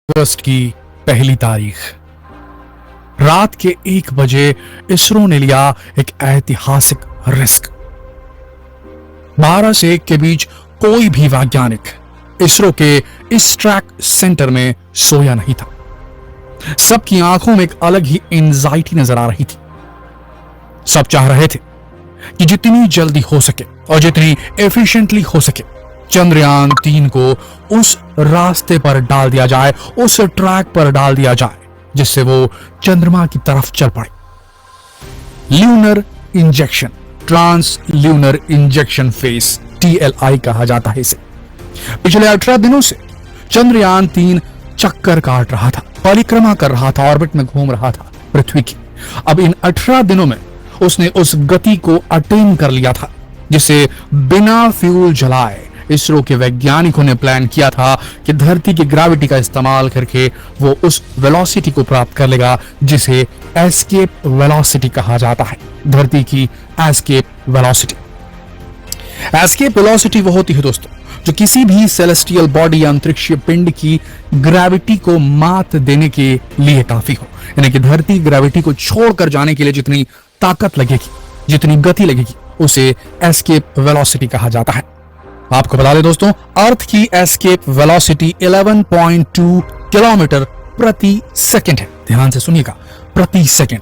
अगस्त की पहली तारीख रात के 1 बजे इसरो ने लिया एक ऐतिहासिक रिस्क। 12 से 1 के बीच कोई भी वैज्ञानिक इसरो के इस ट्रैक सेंटर में सोया नहीं था। सबकी आंखों में एक अलग ही एंजाइटी नजर आ रही थी। सब चाह रहे थे कि जितनी जल्दी हो सके और जितनी एफिशिएंटली हो सके चंद्रयान 3 को उस रास्ते पर डाल दिया जाए, उस ट्रैक पर डाल दिया जाए जिससे वो चंद्रमा की तरफ चल पड़े। Lunar injection, trans lunar injection phase, TLI कहा जाता है इसे। पिछले 18 दिनों से चंद्रयान 3 चक्कर काट रहा था, परिक्रमा कर रहा था, ऑर्बिट में घूम रहा था पृथ्वी की। अब इन 18 दिनों में उसने उस गति को अटेन कर लिया था जिसे बिना फ्यूल जलाए इसरो के वैज्ञानिकों ने प्लान किया था कि धरती की ग्रेविटी का इस्तेमाल करके वो उस वेलोसिटी को प्राप्त कर लेगा जिसे एस्केप वेलोसिटी कहा जाता है। धरती की एस्केप वेलोसिटी। एस्केप वेलोसिटी वो होती है दोस्तों जो किसी भी सेलेस्टियल बॉडी या अंतरिक्षीय पिंड की ग्रेविटी को मात देने के लिए काफी हो। यानी कि धरती ग्रेविटी को छोड़कर जाने के लिए जितनी ताकत लगेगी, जितनी गति लगेगी, उसे एस्केप वेलोसिटी कहा जाता है। आपको बता दें दोस्तों, अर्थ की एस्केप वेलोसिटी 11.2 किलोमीटर प्रति सेकंड है। ध्यान से सुनिएगा, प्रति सेकंड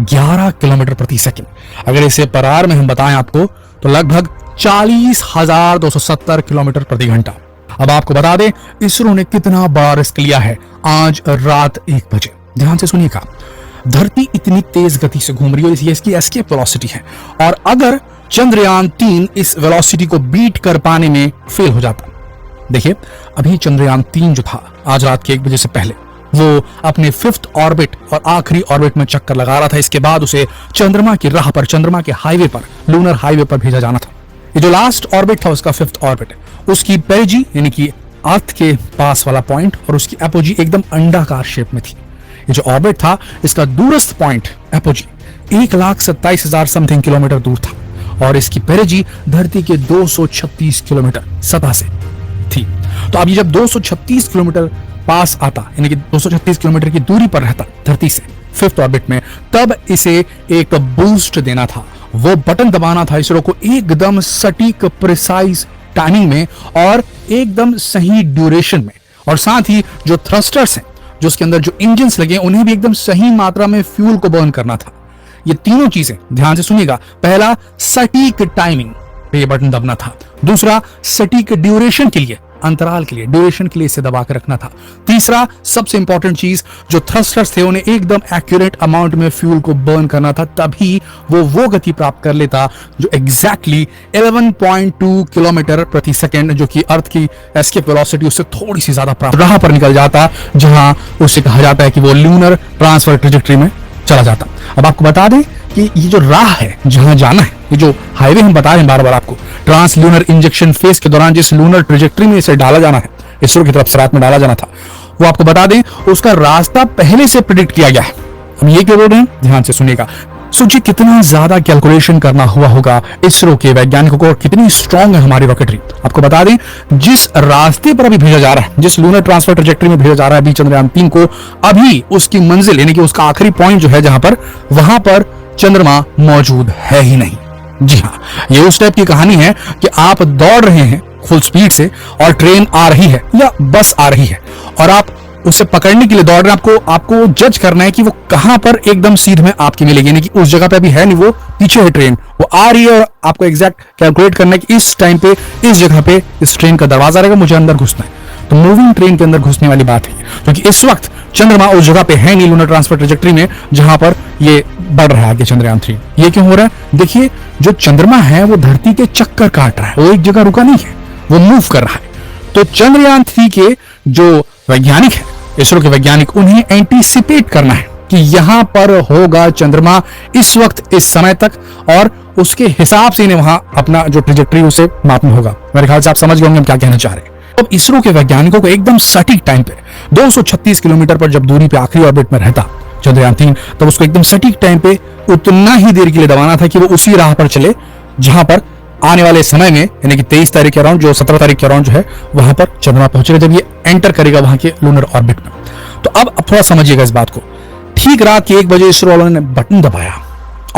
11 किलोमीटर प्रति सेकंड। अगर इसे पर आवर में हम बताएं आपको तो लगभग 40,270 किलोमीटर प्रति घंटा। अब आपको बता दें इसरो ने कितना बड़ा रिस्क लिया है आज रात 1 बजे। ध्यान से सुनिएगा, धरती इतनी तेज गति से घूम रही है, ये इसकी एस्केप वेलोसिटी है। और अगर चंद्रयान 3 इस वेलोसिटी को बीट कर पाने में फेल हो जाता, देखिए अभी चंद्रयान 3 जो था आज रात के 1 बजे से पहले वो अपने 5th ऑर्बिट और आखिरी ऑर्बिट में चक्कर लगा रहा था। इसके बाद उसे चंद्रमा की राह पर, चंद्रमा के हाईवे पर, लूनर हाईवे पर भेजा जाना था। ये जो लास्ट ऑर्बिट था उसका 5th ऑर्बिट है, उसकी पेरिजी यानी कि अर्थ के पास वाला पॉइंट और उसकी एपोजी एकदम अंडाकार शेप में थी। ये जो ऑर्बिट था इसका दूरस्थ पॉइंट एपोजी 1,27,000 समथिंग किलोमीटर दूर था और इसकी पेरिजी धरती के 236 किलोमीटर सतह से थी। तो अब ये जब 236 किलोमीटर पास आता, यानी कि 236 किलोमीटर की दूरी पर रहता धरती से 5th ऑर्बिट में, तब इसे एक बूस्ट देना था। वो बटन दबाना था इसरो को एकदम सटीक, प्रिसाइज टाइमिंग में और एकदम सही ड्यूरेशन में। और साथ ही जो थ्रस्टर्स हैं, जो उसके अंदर जो इंजन्स लगे, उन्हें भी एकदम सही मात्रा में फ्यूल को बर्न करना था। ये तीनों चीजें ध्यान से सुनिएगा। पहला, सटीक टाइमिंग पे ये बटन दबना था। दूसरा, सटीक ड्यूरेशन के लिए, अंतराल के लिए, ड्यूरेशन के लिए इसे दबा कर रखना था। तीसरा, सबसे इंपॉर्टेंट चीज, जो थ्रस्टर्स थे उन्हें एकदम एक्यूरेट अमाउंट में फ्यूल को बर्न करना था, तभी वो गति प्राप्त कर लेता जो एग्जैक्टली 11.2 किलोमीटर प्रति सेकेंड, जो कि अर्थ की एस्केप वेलोसिटी उससे थोड़ी सी ज्यादा प्राप्त राह पर निकल जाता, जहां उसे कहा जाता है कि वो ल्यूनर ट्रांसफर ट्रेजेक्टरी में चला जाता। अब आपको बता दें कि ये जो राह है जहां जाना है, ये जो हाईवे हम बता रहे हैं बार बार आपको, ट्रांस ल्यूनर इंजेक्शन फेज के दौरान जिस लूनर ट्रेजेक्टरी में इसे डाला जाना है, इसरो की तरफ से रात में डाला जाना था, वो आपको बता दें उसका रास्ता पहले से प्रेडिक्ट किया गया है। हम ये क्यों बोल रहे हैं, ध्यान से सुनिएगा। सोचिए कितना ज्यादा कैलकुलेशन करना हुआ होगा इसरो के वैज्ञानिकों को और कितनी स्ट्रांग है हमारी रॉकेटरी। आपको बता दें जिस रास्ते पर अभी भेजा जा रहा है, जिस लूनर ट्रांसफर ट्रेजेक्टरी में भेजा जा रहा है अभी चंद्रयान 3 को, अभी उसकी मंजिल यानी कि उसका आखिरी पॉइंट जो है जहां पर, वहां पर चंद्रमा मौजूद है ही नहीं। जी हाँ, ये उस टाइप की कहानी है कि आप दौड़ रहे हैं फुल स्पीड से और ट्रेन आ रही है या बस आ रही है और आप उसे पकड़ने के लिए दौड़ रहे हैं। आपको जज करना है कि वो कहां पर एकदम सीध में आपकी मिलेगी, यानी कि उस जगह पे अभी है नहीं, वो पीछे है ट्रेन, वो आ रही है और आपको एग्जैक्ट कैलकुलेट करना है कि इस टाइम पे इस जगह पे इस ट्रेन का दरवाजा रहेगा, मुझे अंदर घुसना है। तो मूविंग ट्रेन के अंदर घुसने वाली बात है, क्योंकि इस वक्त चंद्रमा उस जगह पे है नहीं लूनर ट्रांसफर ट्रेजेक्टरी में जहां पर ये बढ़ रहा है आगे चंद्रयान 3। ये क्यों हो रहा है? देखिए जो चंद्रमा है वो धरती के चक्कर काट रहा है, वो एक जगह रुका नहीं है, वो मूव कर रहा है। तो चंद्रयान 3 के जो वैज्ञानिक है, इसरो के वैज्ञानिक, उन्हें एंटीसिपेट करना है कि यहां पर होगा चंद्रमा इस वक्त, इस समय तक, और उसके हिसाब से इन्हें वहां अपना जो ट्रेजेक्टरी उसे मापना होगा। मेरे ख्याल से आप समझ गए होंगे हम क्या कहना चाह रहे हैं। अब इसरो के वैज्ञानिकों को एकदम सटीक टाइम पे 236 किलोमीटर पर जब दूरी पे आखिरी ऑर्बिट में रहता चंद्रयान 3, तब उसको एकदम सटीक टाइम पे उतना ही देर के लिए दबाना था कि वो उसी राह पर चले जहां पर आने वाले समय में, यानी कि 23 तारीख के अराउंड, जो 17 तारीख के अराउंड जो है, वहां पर चंद्रमा पहुंचेगा जब ये एंटर करेगा वहां के लूनर ऑर्बिट में। तो अब थोड़ा समझिएगा इस बात को। ठीक रात के 1 बजे इसरो वालों ने बटन दबाया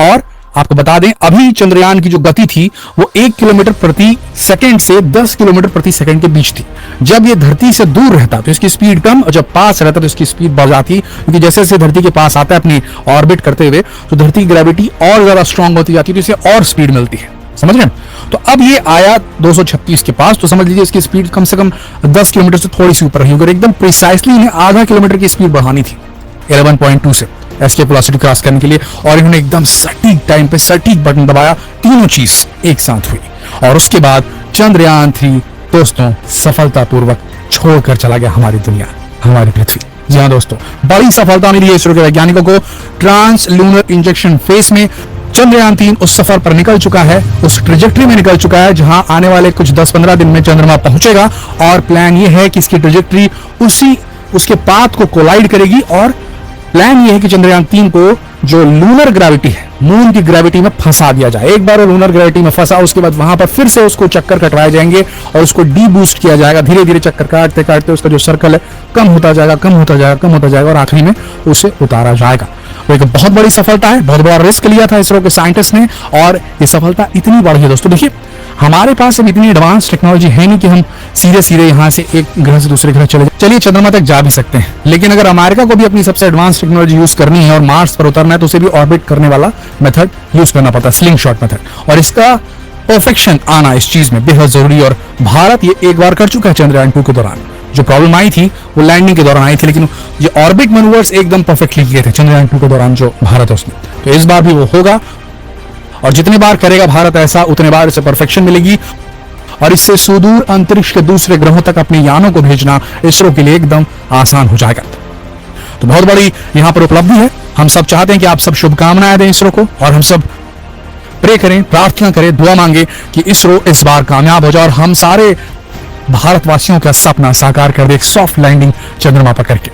और आपको बता दें अभी चंद्रयान की जो गति थी वो 1 किलोमीटर प्रति सेकंड से 10 किलोमीटर प्रति सेकंड के बीच थी। जब ये धरती से दूर रहता तो इसकी स्पीड कम और जब पास रहता तो इसकी स्पीड बढ़ जाती, क्योंकि जैसे जैसे धरती के पास आता है अपनी ऑर्बिट करते हुए तो धरती की ग्रेविटी और ज्यादा स्ट्रांग होती जाती है, तो इसे और स्पीड मिलती है। समझ रहे हैं? तो अब ये आया 236 के पास, तो समझ लीजिए इसकी स्पीड कम से कम 10 किलोमीटर से थोड़ी सी ऊपर रही होगी। एकदम प्रिसाइसली इन्हें आधा किलोमीटर की स्पीड बढ़ानी थी 11.2 से एस्केप वेलोसिटी क्रॉस करने के लिए, और इन्होंने एकदम सटीक टाइम पे सटीक बटन दबाया। तीनों चीज एक साथ हुई और उसके बाद चंद्रयान 3 दोस्तों सफलतापूर्वक छोड़कर चला गया हमारी दुनिया, हमारी पृथ्वी। जी हाँ दोस्तों, बड़ी सफलता मिली है इसरो के वैज्ञानिकों को। ट्रांस लूनर इंजेक्शन फेस में चंद्रयान 3 उस सफर पर निकल चुका है, उस ट्रेजेक्ट्री में निकल चुका है जहां आने वाले कुछ 10-15 दिन में चंद्रमा पहुंचेगा। और प्लान ये है कि इसकी ट्रेजेक्ट्री उसके पाथ को कोलाइड करेगी, और प्लान ये है कि चंद्रयान 3 को जो लूनर ग्रेविटी है, मून की ग्रेविटी में फंसा दिया जाए। एक बार वो लूनर ग्रेविटी में फंसा, उसके बाद वहां पर फिर से उसको चक्कर कटवाए जाएंगे और उसको डी बूस्ट किया जाएगा। धीरे धीरे चक्कर काटते काटते उसका जो सर्कल है कम होता जाएगा, कम होता जाएगा, कम होता जाएगा और आखिरी में उसे उतारा जाएगा। वो एक बहुत बड़ी सफलता है, बहुत बड़ा रिस्क लिया था इसरो के साइंटिस्ट ने, और ये सफलता इतनी बड़ी है दोस्तों। देखिए हमारे पास अब इतनी एडवांस टेक्नोलॉजी है नहीं कि हम सीधे सीधे यहाँ से एक ग्रह से दूसरे ग्रह चलिए चंद्रमा तक जा भी सकते हैं, लेकिन अगर अमेरिका को भी अपनी सबसे एडवांस टेक्नोलॉजी यूज करनी है और मार्स पर उतरना है तो उसे भी ऑर्बिट करने वाला मेथड यूज करना पड़ता है, स्लिंग शॉट मेथड, और इसका परफेक्शन आना इस चीज में बेहद जरूरी है। और भारत ये एक बार कर चुका है चंद्रयान 2 के दौरान। जो प्रॉब्लम आई थी वो लैंडिंग के दौरान आई थी, लेकिन ये ऑर्बिट मैनूवर्स एकदम परफेक्टली किए थे चंद्रयान 2 के दौरान जो भारत है उसने। तो इस बार भी वो होगा, और जितने बार करेगा भारत ऐसा उतने बार इसे परफेक्शन मिलेगी, और इससे सुदूर अंतरिक्ष के दूसरे ग्रहों तक अपने यानों को भेजना इसरो के लिए एकदम आसान हो जाएगा। तो बहुत बड़ी यहां पर उपलब्धि है। हम सब चाहते हैं कि आप सब शुभकामनाएं दें इसरो को, और हम सब प्रे करें, प्रार्थना करें, दुआ मांगे कि इसरो इस बार कामयाब हो जाए और हम सारे भारतवासियों का सपना साकार कर दे, एक सॉफ्ट लैंडिंग चंद्रमा पर करके।